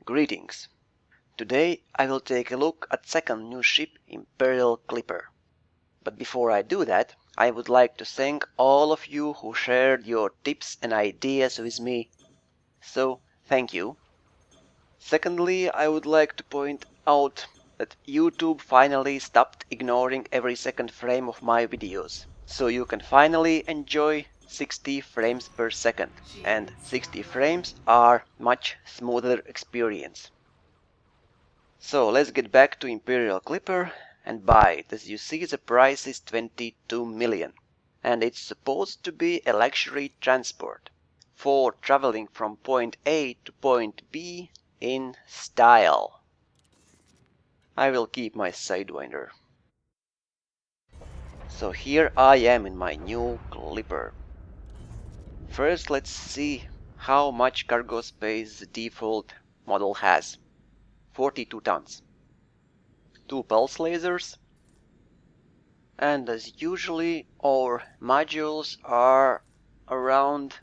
Greetings! Today I will take a look at second new ship, Imperial Clipper. But before I do that, I would like to thank all of you who shared your tips and ideas with me. So, thank you. Secondly, I would like to point out that YouTube finally stopped ignoring every second frame of my videos. So you can finally enjoy 60 frames per second. And 60 frames are much smoother experience. So let's get back to Imperial Clipper and buy it. As you see, the price is 22 million. And it's supposed to be a luxury transport for traveling from point A to point B in style. I will keep my Sidewinder. So here I am in my new Clipper. First let's see how much cargo space the default model has. 42 tons. 2 pulse lasers. And as usually our modules are around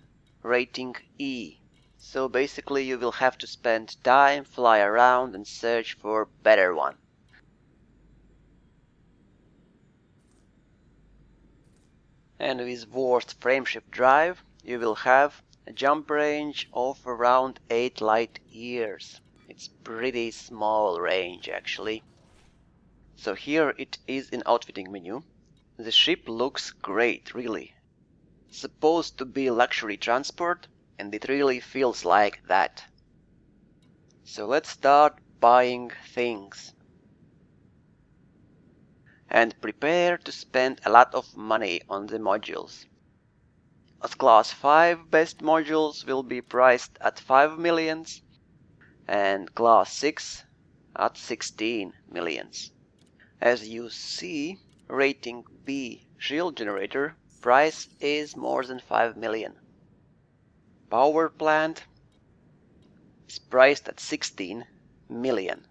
rating E. So basically you will have to spend time, fly around and search for better one. And with worst frameshift drive, you will have a jump range of around 8 light years. It's pretty small range actually. So here it is in outfitting menu. The ship looks great, really. It's supposed to be luxury transport, and it really feels like that. So let's start buying things. And prepare to spend a lot of money on the modules. As Class 5 best modules will be priced at 5 millions and Class 6 at 16 millions. As you see, rating B shield generator price is more than 5 million. Powerplant is priced at 16 million.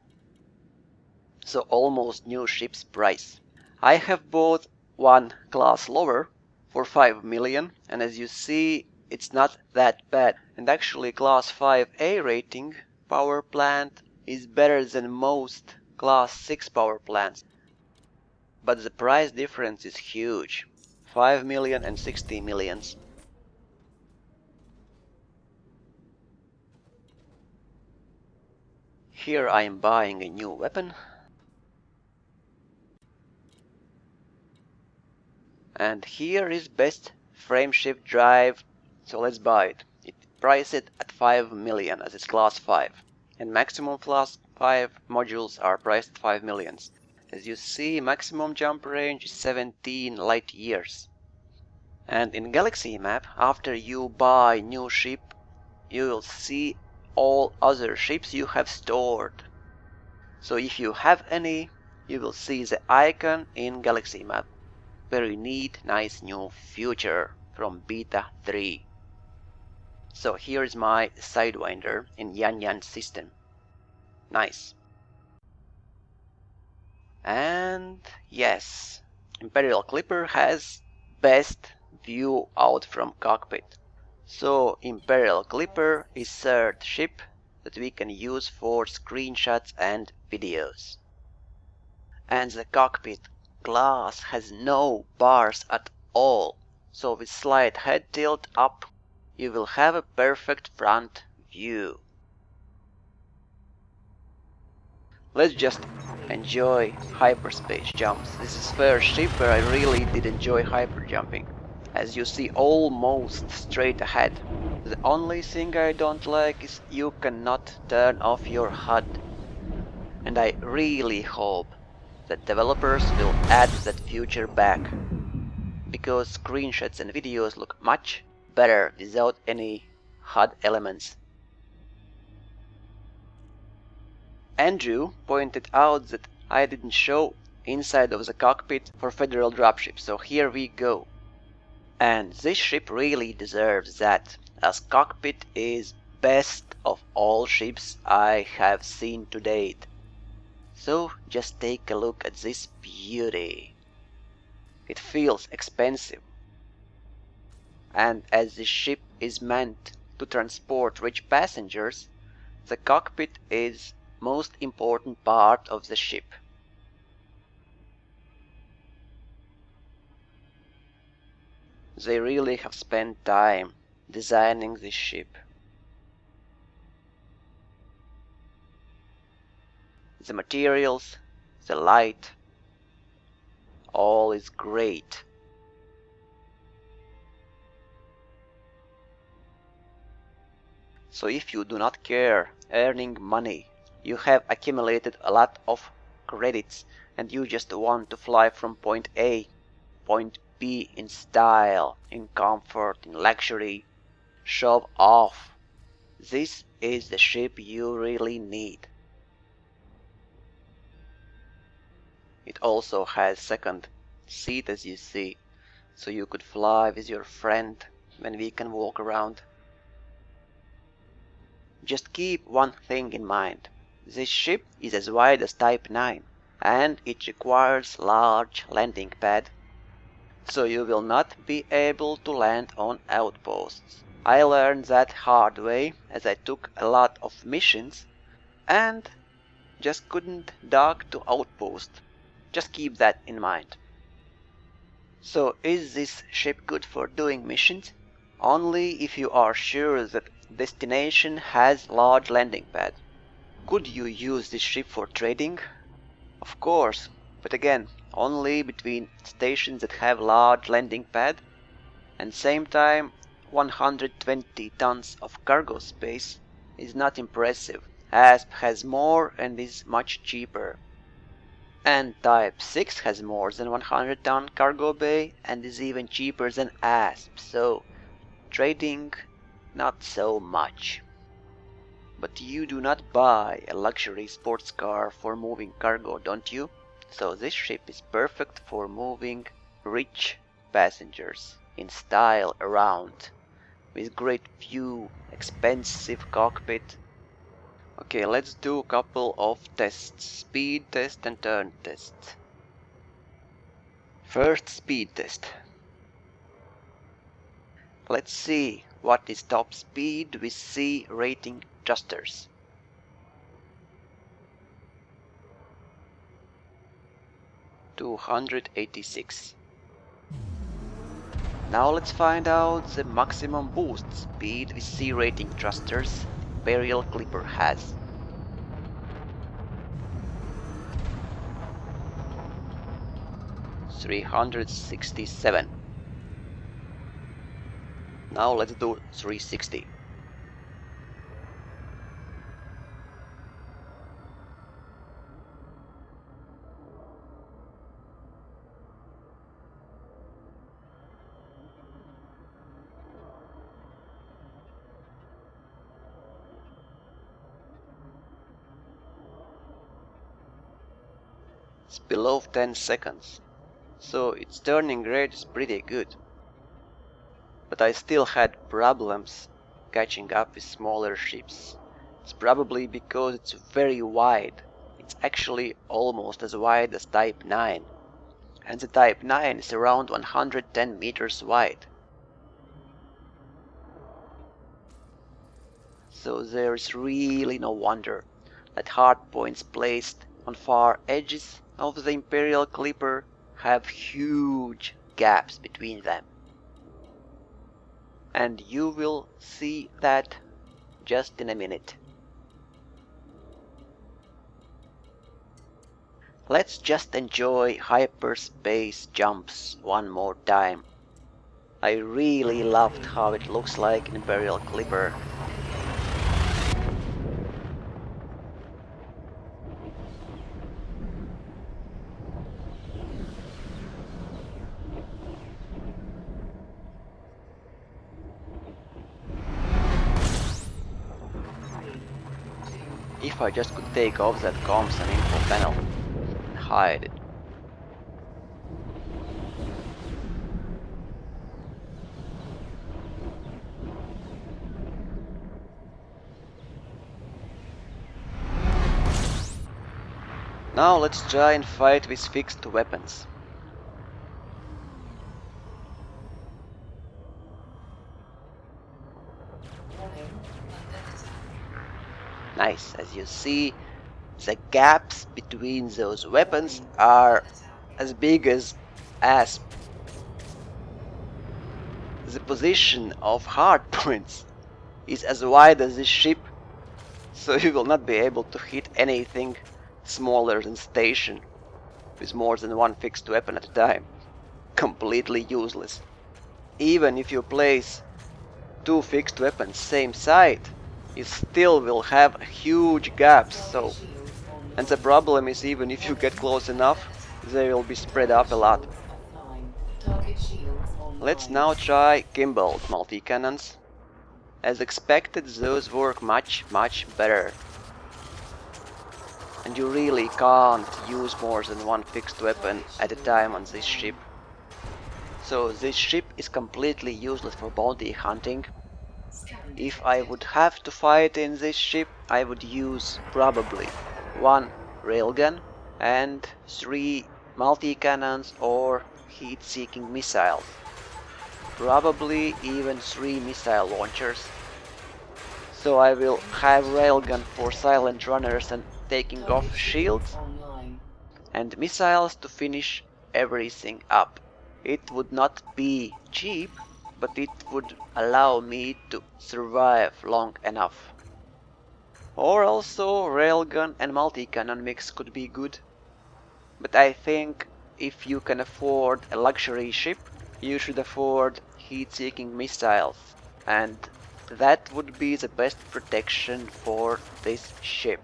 So almost new ship's price. I have bought one class lower for 5 million, and as you see it's not that bad. And actually class 5A rating powerplant is better than most class 6 powerplants. But the price difference is huge. 5 million and 60 millions. Here I am buying a new weapon. And here is best frameshift drive, so let's buy it. It priced it at 5 million as it's class 5. And maximum class 5 modules are priced at 5 millions. As you see, maximum jump range is 17 light years. And in Galaxy map, after you buy new ship, you will see all other ships you have stored. So if you have any, you will see the icon in Galaxy map. Very neat, nice new feature from Beta 3. So here is my Sidewinder in Yan system. Nice. And yes, Imperial Clipper has best view out from cockpit. So Imperial Clipper is third ship that we can use for screenshots and videos. And the cockpit glass has no bars at all. So with slight head tilt up, you will have a perfect front view. Let's just enjoy hyperspace jumps. This is first ship where I really did enjoy hyper jumping. As you see, almost straight ahead. The only thing I don't like is you cannot turn off your HUD. And I really hope that developers will add that feature back. Because screenshots and videos look much better without any HUD elements. Andrew pointed out that I didn't show inside of the cockpit for Federal dropship, so here we go. And this ship really deserves that, as cockpit is best of all ships I have seen to date. So just take a look at this beauty. It feels expensive. And as this ship is meant to transport rich passengers, The cockpit is most important part of the ship. They really have spent time designing this ship. The materials, the light, all is great. So if you do not care earning money, you have accumulated a lot of credits and you just want to fly from point A, point B in style, in comfort, in luxury, show off, this is the ship you really need. It also has second seat, as you see, so you could fly with your friend when we can walk around. Just keep one thing in mind. This ship is as wide as Type 9 and it requires large landing pad, so you will not be able to land on outposts. I learned that hard way as I took a lot of missions and just couldn't dock to outpost. Just keep that in mind. So is this ship good for doing missions? Only if you are sure that destination has large landing pad. Could you use this ship for trading? Of course, but again, only between stations that have large landing pad, and same time 120 tons of cargo space is not impressive. ASP has more and is much cheaper. And Type 6 has more than 100-ton cargo bay and is even cheaper than ASP, so trading not so much. But you do not buy a luxury sports car for moving cargo, don't you? So this ship is perfect for moving rich passengers in style around, with great view, expensive cockpit. Okay, let's do a couple of tests, speed test and turn test. First speed test. Let's see what is top speed with C rating thrusters. $286. Now let's find out the maximum boost speed with C rating thrusters Imperial Clipper has. $367. Now let's do 360. It's below 10 seconds, so its turning rate is pretty good. But I still had problems catching up with smaller ships. It's probably because it's very wide. It's actually almost as wide as Type 9. And the Type 9 is around 110 meters wide. So there's really no wonder that hardpoints placed on far edges of the Imperial Clipper have huge gaps between them. And you will see that just in a minute. Let's just enjoy hyperspace jumps one more time. I really loved how it looks like in Imperial Clipper. If I just could take off that comms and info panel and hide it. Now let's try and fight with fixed weapons. nice. As you see, the gaps between those weapons are as big as asp. The position of hardpoints is as wide as this ship, so you will not be able to hit anything smaller than station with more than one fixed weapon at a time. Completely useless. Even if you place two fixed weapons same side, you still will have huge gaps. And the problem is, even if you get close enough, they will be spread up a lot. Let's now try Kimbo multi-cannons. As expected, those work much better. And you really can't use more than one fixed weapon at a time on this ship. So this ship is completely useless for bounty hunting. If I would have to fight in this ship, I would use probably one railgun and 3 multi-cannons or heat-seeking missiles. Probably even 3 missile launchers. So I will have railgun for silent runners and taking off shields, and missiles to finish everything up. It would not be cheap, but it would allow me to survive long enough. Or also railgun and multi-cannon mix could be good. But I think if you can afford a luxury ship, you should afford heat-seeking missiles, and that would be the best protection for this ship.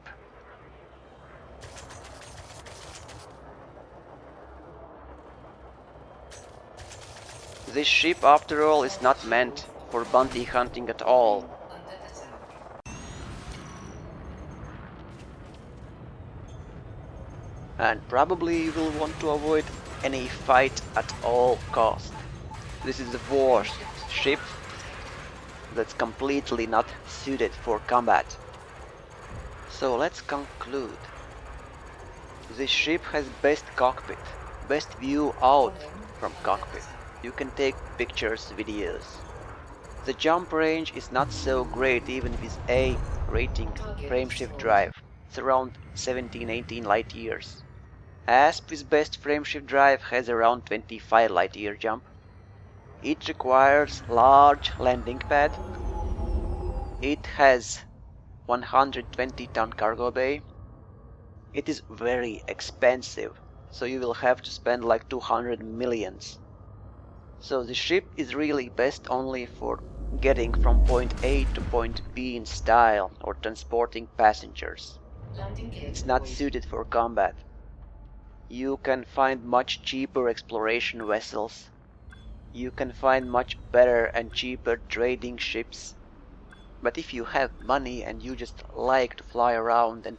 This ship, after all, is not meant for bounty hunting at all. And probably you will want to avoid any fight at all cost. This is the worst ship that's completely not suited for combat. So let's conclude. This ship has best cockpit, best view out from cockpit. You can take pictures, videos. The jump range is not so great even with A rating frameshift drive. It's around 17-18 light years. ASP with best frameshift drive has around 25 light year jump. It requires large landing pad. It has 120-ton cargo bay. It is very expensive, so you will have to spend like 200 millions. So the ship is really best only for getting from point A to point B in style or transporting passengers. It's not suited for combat. You can find much cheaper exploration vessels. You can find much better and cheaper trading ships. But if you have money and you just like to fly around and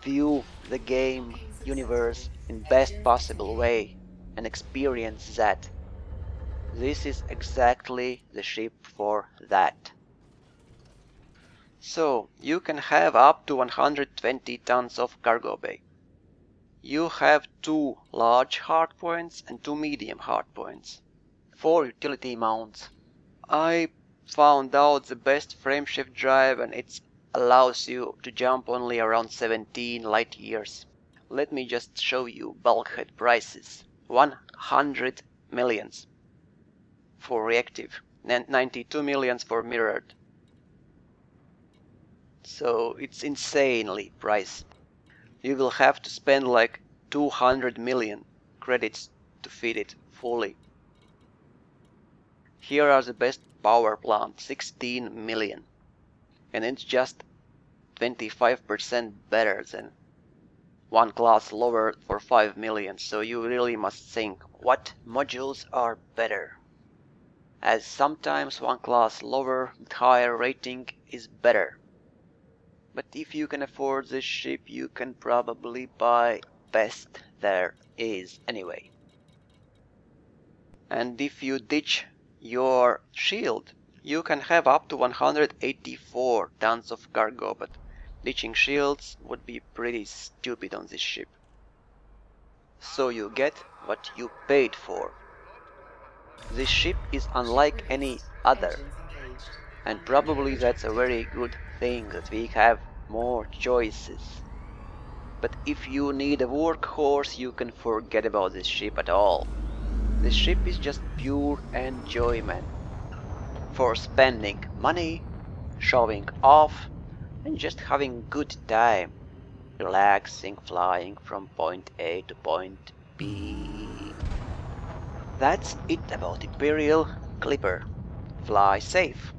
view the game universe in best possible way and experience that, this is exactly the ship for that. So you can have up to 120 tons of cargo bay. You have 2 large hardpoints and 2 medium hardpoints. 4 utility mounts. I found out the best frameshift drive, and it allows you to jump only around 17 light years. Let me just show you bulkhead prices. 100 millions for reactive, 92 millions for mirrored. So it's insanely priced. You will have to spend like 200 million credits to fit it fully. Here are the best Powerplant, 16 million. And it's just 25% better than one class lower for 5 million. So you really must think what modules are better. As sometimes one class lower with higher rating is better. But if you can afford this ship, you can probably buy best there is anyway. And if you ditch your shield, you can have up to 184 tons of cargo, but ditching shields would be pretty stupid on this ship. So you get what you paid for. This ship is unlike any other, and probably that's a very good thing that we have more choices. But if you need a workhorse, you can forget about this ship at all. This ship is just pure enjoyment. For spending money, showing off, and just having good time. Relaxing, flying from point A to point B. That's it about Imperial Clipper. Fly safe.